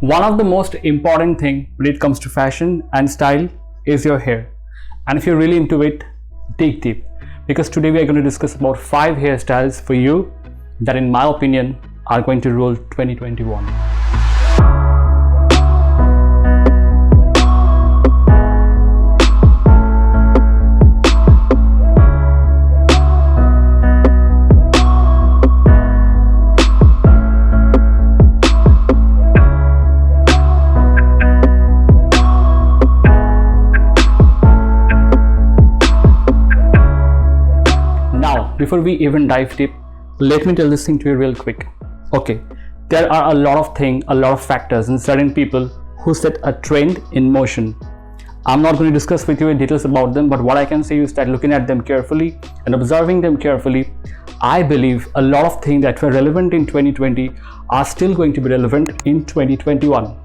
One of the most important thing when it comes to fashion and style is your hair. And if you're really into it, dig deep. Because today we are going to discuss about 5 hairstyles for you that in my opinion are going to rule 2021. Before we even dive deep, let me tell this thing to you real quick. Okay, there are a lot of things, a lot of factors and certain people who set a trend in motion. I'm not going to discuss with you in details about them, but what I can say is that looking at them carefully and observing them carefully, I believe a lot of things that were relevant in 2020 are still going to be relevant in 2021.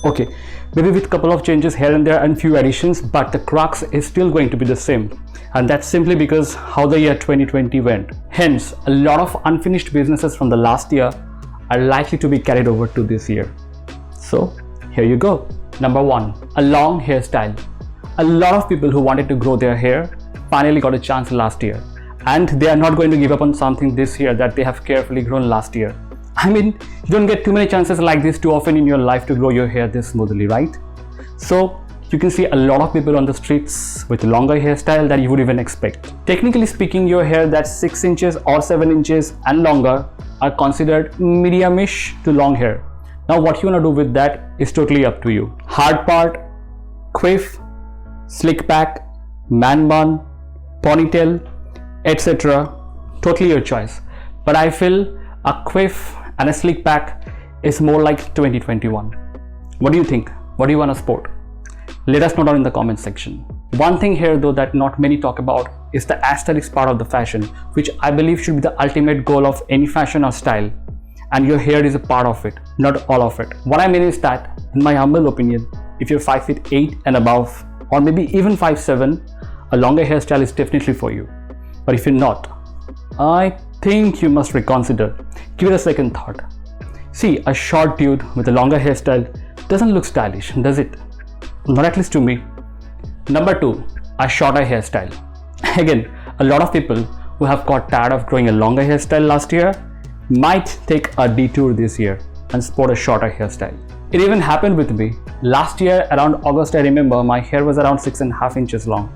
Okay, maybe with a couple of changes here and there and few additions, but the crux is still going to be the same. And that's simply because how the year 2020 went. Hence, a lot of unfinished businesses from the last year are likely to be carried over to this year. So here you go. Number 1, a long hairstyle. A lot of people who wanted to grow their hair finally got a chance last year. And they are not going to give up on something this year that they have carefully grown last year. I mean, you don't get too many chances like this too often in your life to grow your hair this smoothly, right? So you can see a lot of people on the streets with longer hairstyle that you would even expect. Technically speaking, your hair that's 6 inches or 7 inches and longer are considered medium-ish to long hair. Now what you want to do with that is totally up to you. Hard part, quiff, slick back, man bun, ponytail, etc. Totally your choice. But I feel a quiff and a slick back is more like 2021. What do you think? What do you want to sport? Let us know down in the comment section. One thing here though that not many talk about is the aesthetics part of the fashion, which I believe should be the ultimate goal of any fashion or style. And your hair is a part of it, not all of it. What I mean is that, in my humble opinion, if you're 5'8" and above, or maybe even 5'7", a longer hairstyle is definitely for you. But if you're not, I think you must reconsider. Give it a second thought. See, a short dude with a longer hairstyle doesn't look stylish, does it? Not at least to me. Number 2, a shorter hairstyle. Again, a lot of people who have got tired of growing a longer hairstyle last year might take a detour this year and sport a shorter hairstyle. It even happened with me. Last year around August, I remember my hair was around 6.5 inches long.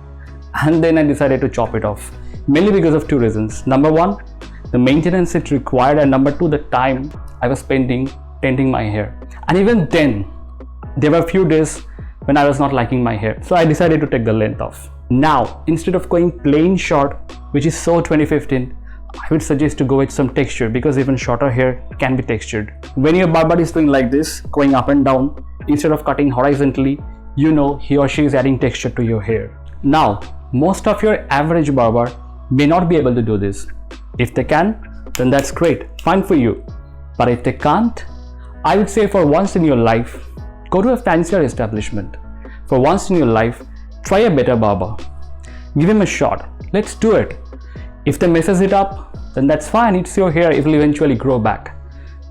And then I decided to chop it off. Mainly because of 2 reasons. Number 1, the maintenance it required, and number 2, the time I was spending tending my hair. And even then, there were a few days when I was not liking my hair, so I decided to take the length off. Now, instead of going plain short, which is so 2015, I would suggest to go with some texture, because even shorter hair can be textured. When your barber is doing like this, going up and down, instead of cutting horizontally, you know he or she is adding texture to your hair. Now, most of your average barber may not be able to do this. If they can, then that's great, fine for you. But if they can't, I would say for once in your life, go to a fancier establishment. For once in your life, try a better barber. Give him a shot. Let's do it. If they messes it up, then that's fine. It's your hair. It will eventually grow back.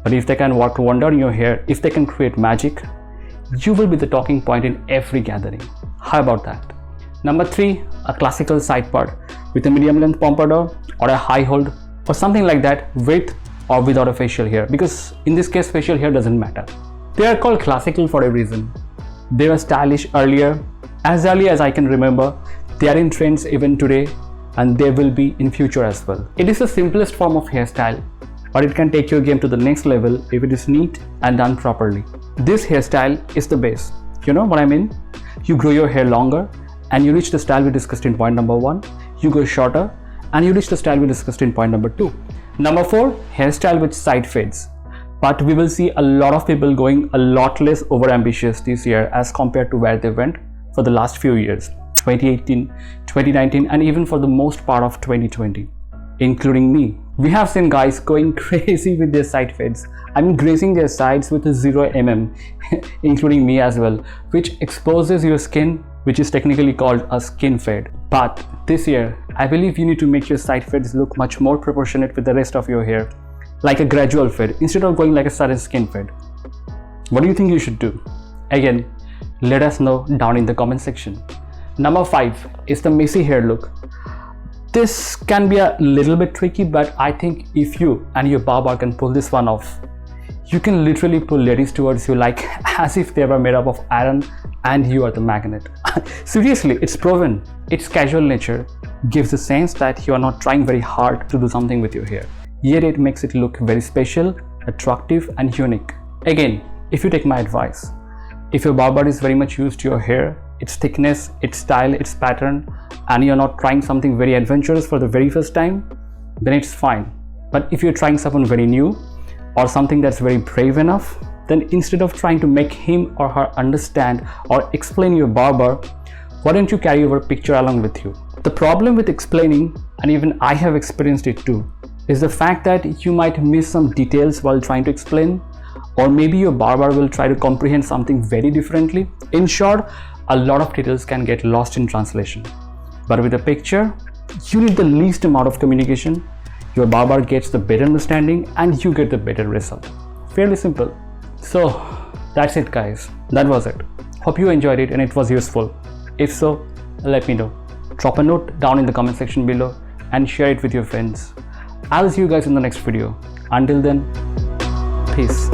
But if they can work wonder in your hair, if they can create magic, you will be the talking point in every gathering. How about that? Number 3, a classical side part with a medium length pompadour or a high hold or something like that, with or without a facial hair. Because in this case, facial hair doesn't matter. They are called classical for a reason. They were stylish earlier, as early as I can remember. They are in trends even today, and they will be in future as well. It is the simplest form of hairstyle, but it can take your game to the next level if it is neat and done properly. This hairstyle is the base. You know what I mean? You grow your hair longer and you reach the style we discussed in point number 1. You go shorter and you reach the style we discussed in point number 2. Number 4, hairstyle with side fades. But we will see a lot of people going a lot less over ambitious this year as compared to where they went for the last few years, 2018, 2019, and even for the most part of 2020, including me. We have seen guys going crazy with their side fades. I mean, grazing their sides with a 0 mm, including me as well, which exposes your skin, which is technically called a skin fade. But this year, I believe you need to make your side fades look much more proportionate with the rest of your hair, like a gradual fade instead of going like a sudden skin fade. What do you think you should do? Again, let us know down in the comment section. Number 5 is the messy hair look. This can be a little bit tricky, but I think if you and your barber can pull this one off, you can literally pull ladies towards you like as if they were made up of iron and you are the magnet. Seriously, it's proven. Its casual nature gives the sense that you are not trying very hard to do something with your hair, yet it makes it look very special, attractive and unique. Again, if you take my advice, if your barber is very much used to your hair, its thickness, its style, its pattern, and you're not trying something very adventurous for the very first time, then it's fine. But if you're trying someone very new or something that's very brave enough, then instead of trying to make him or her understand or explain your barber, why don't you carry your picture along with you? The problem with explaining, and even I have experienced it too, is the fact that you might miss some details while trying to explain, or maybe your barber will try to comprehend something very differently. In short, a lot of details can get lost in translation. But with a picture, you need the least amount of communication, your barber gets the better understanding and you get the better result. Fairly simple. So that's it guys, that was it. Hope you enjoyed it and it was useful. If so, let me know. Drop a note down in the comment section below and share it with your friends. I'll see you guys in the next video. Until then, peace.